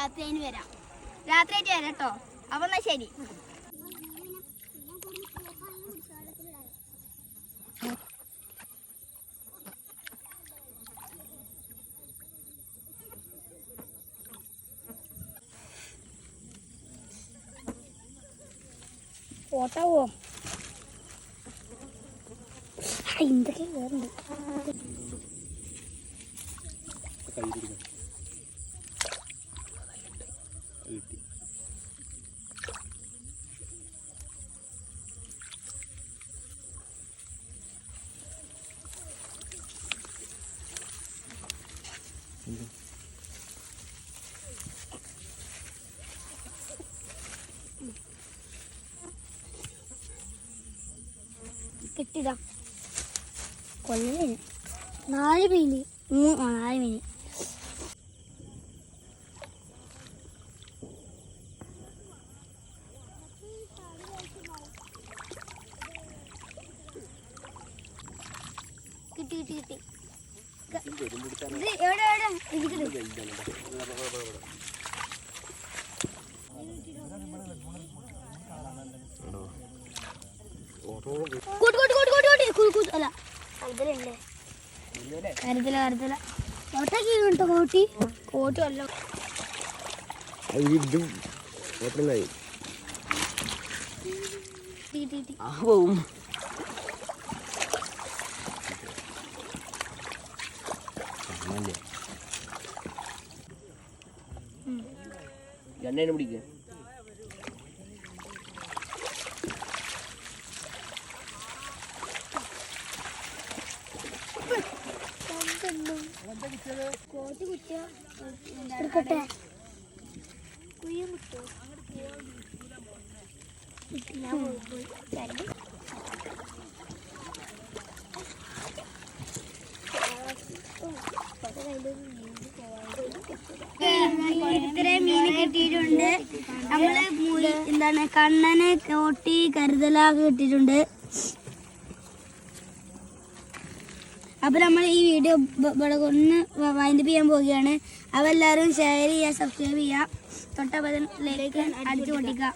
രാത്രി അതിന് വരാം. രാത്രിയായിട്ട് വരാം കേട്ടോ. അപ്പൊ എന്നാ ശരി. ഓട്ടാവോ എന്തൊക്കെ വേറുണ്ട്. കിട്ടിയതാ കൊല്ലം 4 മീൻ 4 മീൻ. കിട്ടി കിട്ടി കിട്ടി. ഇത് എവിടെ എവിടെ ഇരിക്കുന്നു. അല്ല കരുതലല്ലേ കരുതല കോട്ടൊക്കെ കോട്ടി കോട്ടി അല്ല എണ്ണ പിടിക്കുക. കോട്ടി കുറ്റിയ എടുക്കട്ടെ. കുയ്യം കിട്ടോ ഇത്രയും മീൻ കിട്ടിയിട്ടുണ്ട്. നമ്മള് എന്താണ് കണ്ണന് കോട്ടി കരുതലൊക്കെ കിട്ടിയിട്ടുണ്ട്. അപ്പോൾ നമ്മൾ ഈ വീഡിയോ ഇവിടെ ഒന്ന് വൈൻഡപ്പ് ചെയ്യാൻ പോവുകയാണ്. അപ്പോൾ എല്ലാവരും ഷെയർ ചെയ്യുക, സബ്സ്ക്രൈബ് ചെയ്യുക, തൊട്ടപ്പുറം ലൈക്ക് അടിച്ചു പൊട്ടിക്കുക.